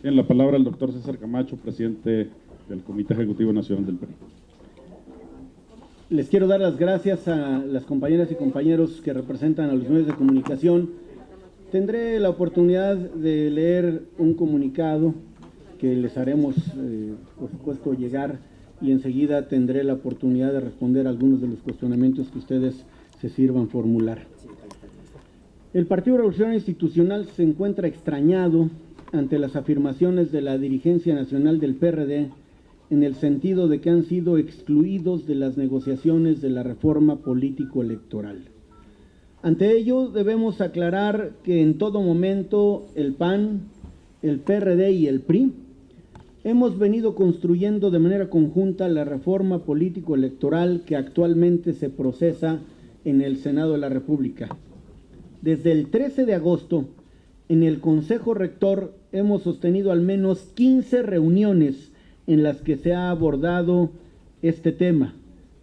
Tiene la palabra el doctor César Camacho, presidente del Comité Ejecutivo Nacional del PRI. Les quiero dar las gracias a las compañeras y compañeros que representan a los medios de comunicación. Tendré la oportunidad de leer un comunicado que les haremos, por supuesto, llegar, y enseguida tendré la oportunidad de responder a algunos de los cuestionamientos que ustedes se sirvan formular. El Partido Revolucionario Institucional se encuentra extrañado ante las afirmaciones de la dirigencia nacional del PRD en el sentido de que han sido excluidos de las negociaciones de la reforma político-electoral. Ante ello, debemos aclarar que en todo momento el PAN, el PRD y el PRI hemos venido construyendo de manera conjunta la reforma político-electoral que actualmente se procesa en el Senado de la República. Desde el 13 de agosto, en el Consejo Rector hemos sostenido al menos 15 reuniones en las que se ha abordado este tema.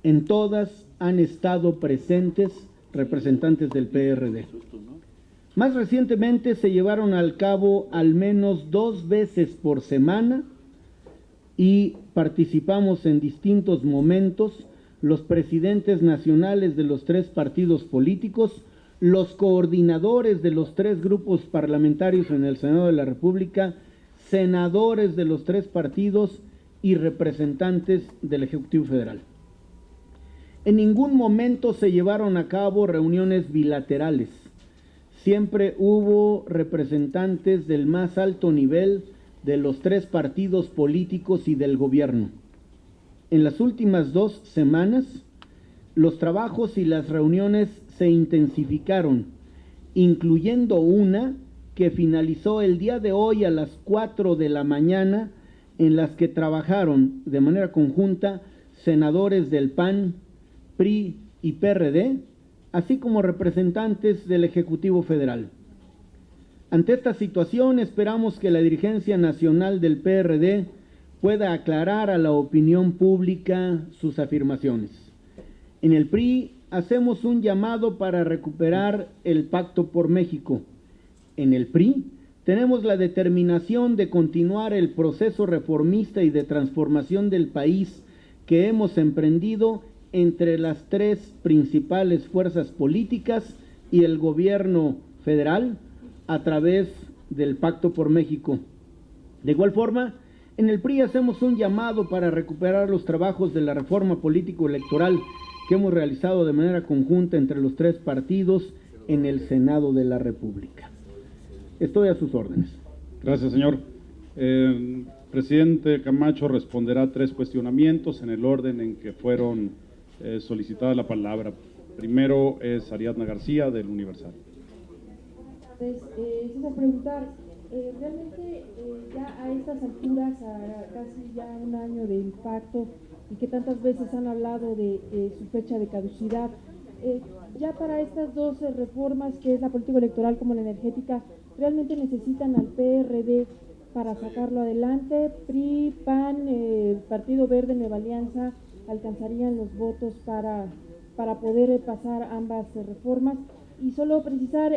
En todas han estado presentes representantes del PRD. Más recientemente se llevaron al cabo al menos 2 veces por semana y participamos en distintos momentos los presidentes nacionales de los 3 partidos políticos, los coordinadores de los 3 grupos parlamentarios en el Senado de la República, senadores de los 3 partidos y representantes del Ejecutivo Federal. En ningún momento se llevaron a cabo reuniones bilaterales. Siempre hubo representantes del más alto nivel de los 3 partidos políticos y del gobierno. En las últimas 2 semanas, los trabajos y las reuniones se intensificaron, incluyendo una que finalizó el día de hoy a las 4 de la mañana, en las que trabajaron de manera conjunta senadores del PAN, PRI y PRD, así como representantes del Ejecutivo Federal. Ante esta situación, esperamos que la dirigencia nacional del PRD pueda aclarar a la opinión pública sus afirmaciones. En el PRI hacemos un llamado para recuperar el Pacto por México. En el PRI tenemos la determinación de continuar el proceso reformista y de transformación del país que hemos emprendido entre las 3 principales fuerzas políticas y el gobierno federal a través del Pacto por México. De igual forma, en el PRI hacemos un llamado para recuperar los trabajos de la reforma político-electoral que hemos realizado de manera conjunta entre los 3 partidos en el Senado de la República. Estoy a sus órdenes. Gracias, señor. Presidente Camacho responderá a 3 cuestionamientos en el orden en que fueron solicitada la palabra. Primero es Ariadna García, del Universal. Quisiera preguntar, realmente ya a estas alturas, a casi ya un año del pacto, y que tantas veces han hablado de su fecha de caducidad, ya para estas 2 reformas, que es la política electoral como la energética, ¿realmente necesitan al PRD para sacarlo adelante? PRI, PAN, Partido Verde, Nueva Alianza, ¿alcanzarían los votos para poder pasar ambas reformas? Y solo precisar,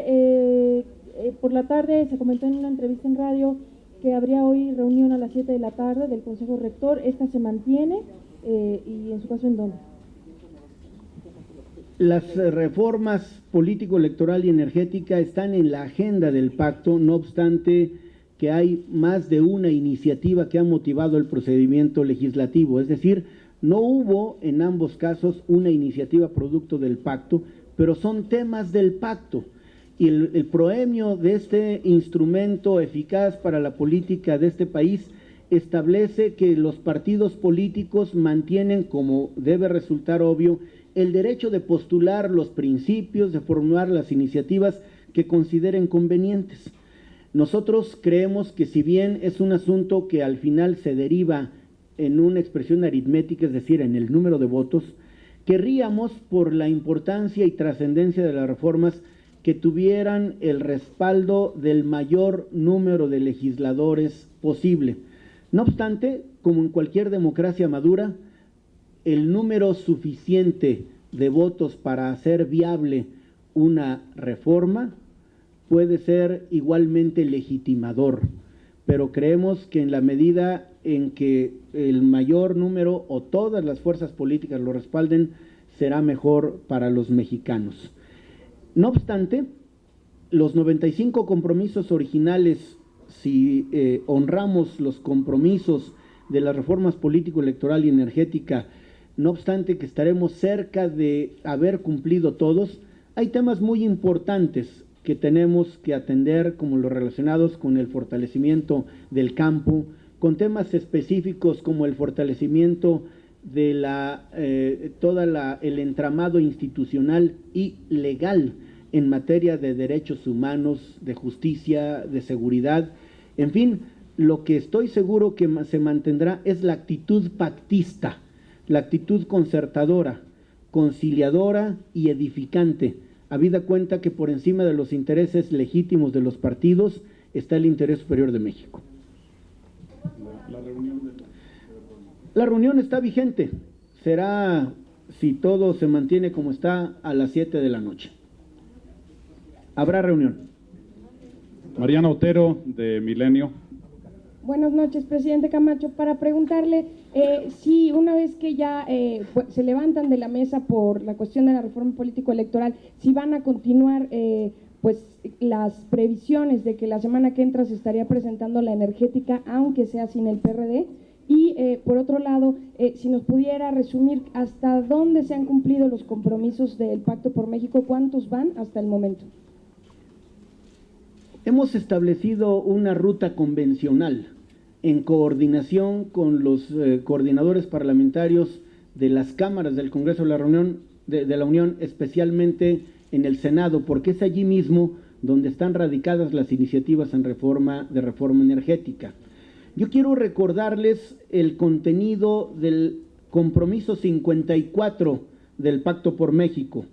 por la tarde se comentó en una entrevista en radio que habría hoy reunión a las 7 de la tarde del Consejo Rector. ¿Esta se mantiene? Y en su caso, ¿en dónde? Las reformas político-electoral y energética están en la agenda del pacto, no obstante que hay más de una iniciativa que ha motivado el procedimiento legislativo, es decir, no hubo en ambos casos una iniciativa producto del pacto, pero son temas del pacto. Y el proemio de este instrumento eficaz para la política de este país establece que los partidos políticos mantienen, como debe resultar obvio, el derecho de postular los principios, de formular las iniciativas que consideren convenientes. Nosotros creemos que si bien es un asunto que al final se deriva en una expresión aritmética, es decir, en el número de votos, querríamos, por la importancia y trascendencia de las reformas, que tuvieran el respaldo del mayor número de legisladores posible. No obstante, como en cualquier democracia madura, el número suficiente de votos para hacer viable una reforma puede ser igualmente legitimador, pero creemos que en la medida en que el mayor número o todas las fuerzas políticas lo respalden, será mejor para los mexicanos. No obstante, los 95 compromisos originales, si honramos los compromisos de las reformas político-electoral y energética, no obstante que estaremos cerca de haber cumplido todos, hay temas muy importantes que tenemos que atender, como los relacionados con el fortalecimiento del campo, con temas específicos como el fortalecimiento de el entramado institucional y legal en materia de derechos humanos, de justicia, de seguridad. En fin, lo que estoy seguro que se mantendrá es la actitud pactista, la actitud concertadora, conciliadora y edificante, habida cuenta que por encima de los intereses legítimos de los partidos está el interés superior de México. La reunión está vigente, será, si todo se mantiene como está, a las 7 de la noche. Habrá reunión. Mariana Otero, de Milenio. Buenas noches, presidente Camacho. Para preguntarle si una vez que ya se levantan de la mesa por la cuestión de la reforma político-electoral, si van a continuar pues las previsiones de que la semana que entra se estaría presentando la energética, aunque sea sin el PRD. Y por otro lado, si nos pudiera resumir hasta dónde se han cumplido los compromisos del Pacto por México, ¿cuántos van hasta el momento? Hemos establecido una ruta convencional en coordinación con los coordinadores parlamentarios de las cámaras del Congreso de la Unión, especialmente en el Senado, porque es allí mismo donde están radicadas las iniciativas de reforma energética. Yo quiero recordarles el contenido del compromiso 54 del Pacto por México.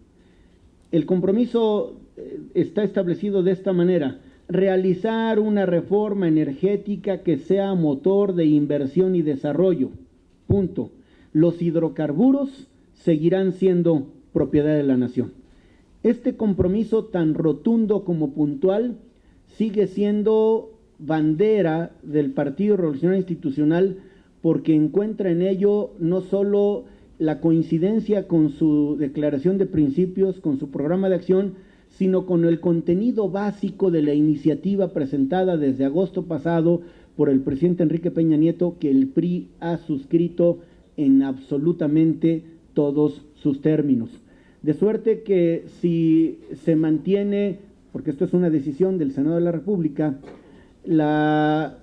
El compromiso está establecido de esta manera: realizar una reforma energética que sea motor de inversión y desarrollo. Punto. Los hidrocarburos seguirán siendo propiedad de la nación. Este compromiso, tan rotundo como puntual, sigue siendo bandera del Partido Revolucionario Institucional, porque encuentra en ello no solo la coincidencia con su declaración de principios, con su programa de acción, sino con el contenido básico de la iniciativa presentada desde agosto pasado por el presidente Enrique Peña Nieto, que el PRI ha suscrito en absolutamente todos sus términos. De suerte que si se mantiene, porque esto es una decisión del Senado de la República, la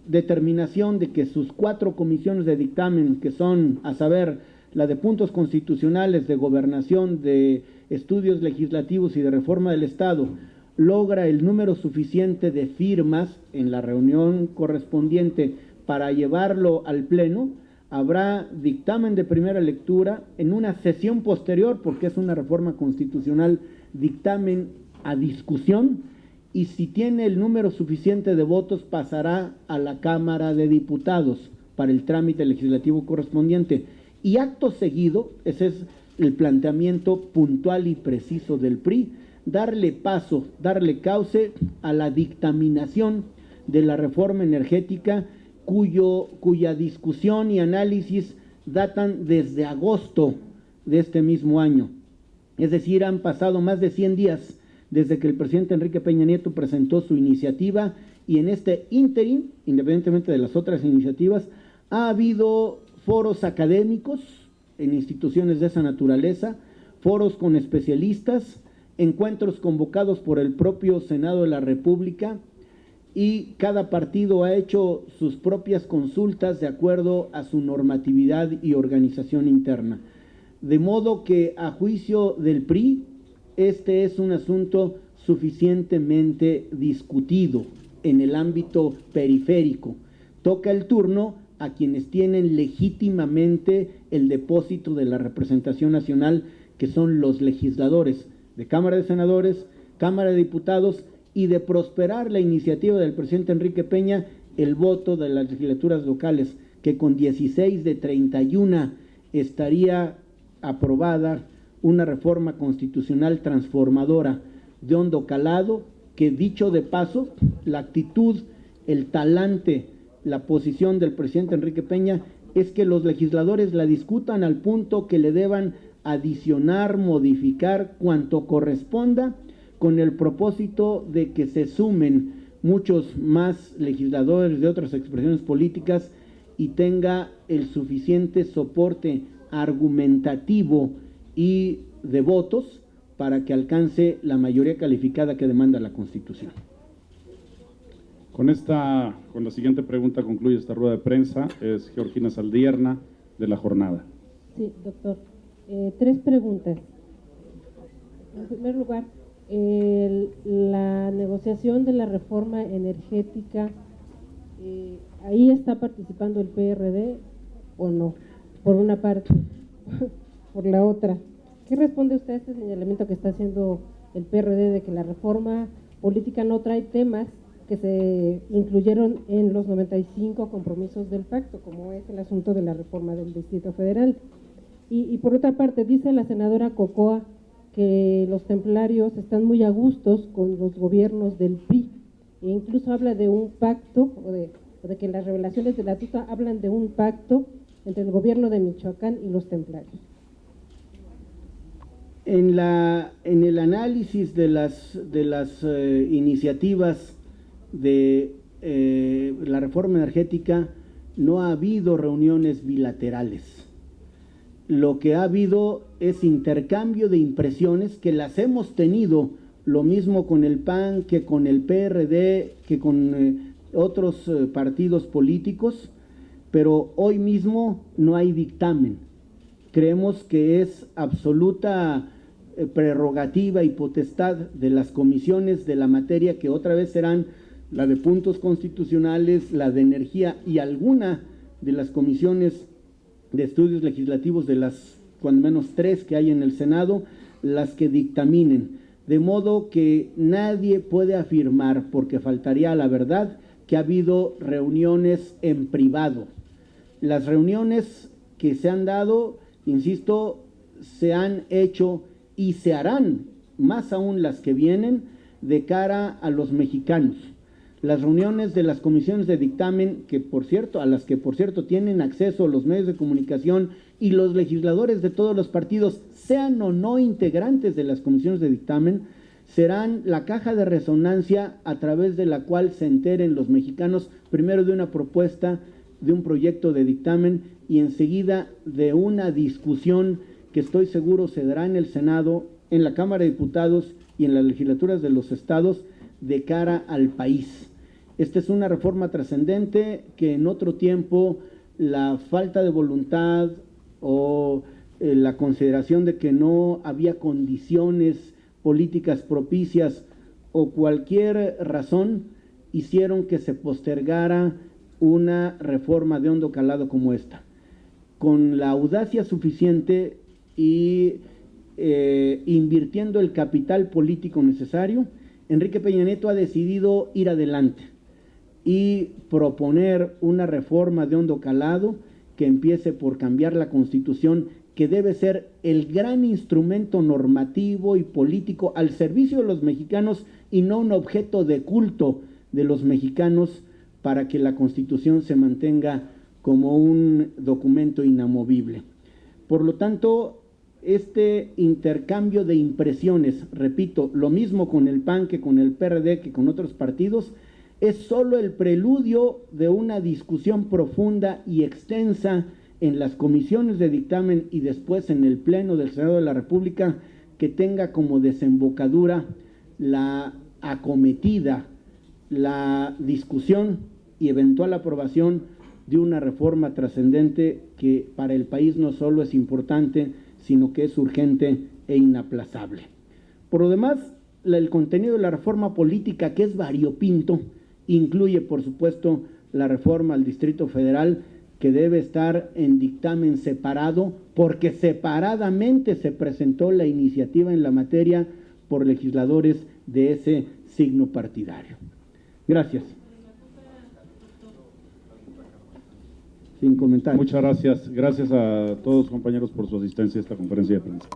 determinación de que sus 4 comisiones de dictamen, que son, a saber, la de puntos constitucionales, de gobernación, de estudios legislativos y de reforma del Estado, logra el número suficiente de firmas en la reunión correspondiente para llevarlo al Pleno, habrá dictamen de primera lectura, en una sesión posterior, porque es una reforma constitucional, dictamen a discusión, y si tiene el número suficiente de votos pasará a la Cámara de Diputados para el trámite legislativo correspondiente. Y acto seguido, ese es el planteamiento puntual y preciso del PRI, darle cauce a la dictaminación de la reforma energética, cuya discusión y análisis datan desde agosto de este mismo año. Es decir, han pasado más de 100 días desde que el presidente Enrique Peña Nieto presentó su iniciativa, y en este ínterin, independientemente de las otras iniciativas, ha habido foros académicos en instituciones de esa naturaleza, foros con especialistas, encuentros convocados por el propio Senado de la República, y cada partido ha hecho sus propias consultas de acuerdo a su normatividad y organización interna. De modo que, a juicio del PRI, este es un asunto suficientemente discutido en el ámbito periférico. Toca el turno a quienes tienen legítimamente el depósito de la representación nacional, que son los legisladores de Cámara de Senadores, Cámara de Diputados, y de prosperar la iniciativa del presidente Enrique Peña, el voto de las legislaturas locales, que con 16 de 31 estaría aprobada una reforma constitucional transformadora de hondo calado, que dicho de paso, la actitud, el talante, la posición del presidente Enrique Peña es que los legisladores la discutan al punto que le deban adicionar, modificar cuanto corresponda, con el propósito de que se sumen muchos más legisladores de otras expresiones políticas y tenga el suficiente soporte argumentativo y de votos para que alcance la mayoría calificada que demanda la Constitución. Con la siguiente pregunta concluye esta rueda de prensa. Es Georgina Saldierna, de La Jornada. Sí, doctor. 3 preguntas. En primer lugar, la negociación de la reforma energética, ¿ahí está participando el PRD o no? Por una parte. Por la otra, ¿qué responde usted a este señalamiento que está haciendo el PRD de que la reforma política no trae temas que se incluyeron en los 95 compromisos del pacto, como es el asunto de la reforma del Distrito Federal? Y por otra parte, dice la senadora Cocoa que los templarios están muy a gustos con los gobiernos del PRI, e incluso habla de un pacto, o de que las revelaciones de la tuta hablan de un pacto entre el gobierno de Michoacán y los templarios. En el análisis de las iniciativas de la reforma energética no ha habido reuniones bilaterales. Lo que ha habido es intercambio de impresiones que las hemos tenido, lo mismo con el PAN que con el PRD, que con otros partidos políticos, pero hoy mismo no hay dictamen. Creemos que es absoluta prerrogativa y potestad de las comisiones de la materia, que otra vez serán la de puntos constitucionales, la de energía y alguna de las comisiones de estudios legislativos, de las cuando menos 3 que hay en el Senado, las que dictaminen. De modo que nadie puede afirmar, porque faltaría a la verdad, que ha habido reuniones en privado. Las reuniones que se han dado, insisto, se han hecho y se harán, más aún las que vienen, de cara a los mexicanos. Las reuniones de las comisiones de dictamen, a las que por cierto tienen acceso los medios de comunicación y los legisladores de todos los partidos, sean o no integrantes de las comisiones de dictamen, serán la caja de resonancia a través de la cual se enteren los mexicanos, primero de una propuesta, de un proyecto de dictamen y enseguida de una discusión que estoy seguro se dará en el Senado, en la Cámara de Diputados y en las legislaturas de los estados de cara al país. Esta es una reforma trascendente que en otro tiempo la falta de voluntad o la consideración de que no había condiciones políticas propicias o cualquier razón hicieron que se postergara una reforma de hondo calado como esta. Con la audacia suficiente y invirtiendo el capital político necesario, Enrique Peña Nieto ha decidido ir adelante y proponer una reforma de hondo calado que empiece por cambiar la Constitución, que debe ser el gran instrumento normativo y político al servicio de los mexicanos y no un objeto de culto de los mexicanos, para que la Constitución se mantenga como un documento inamovible. Por lo tanto, este intercambio de impresiones, repito, lo mismo con el PAN que con el PRD que con otros partidos, es solo el preludio de una discusión profunda y extensa en las comisiones de dictamen y después en el Pleno del Senado de la República, que tenga como desembocadura la acometida, la discusión y eventual aprobación de una reforma trascendente que para el país no solo es importante, sino que es urgente e inaplazable. Por lo demás, el contenido de la reforma política, que es variopinto, incluye, por supuesto, la reforma al Distrito Federal, que debe estar en dictamen separado, porque separadamente se presentó la iniciativa en la materia por legisladores de ese signo partidario. Gracias. Sin comentarios. Muchas gracias. Gracias a todos, compañeros, por su asistencia a esta conferencia de prensa.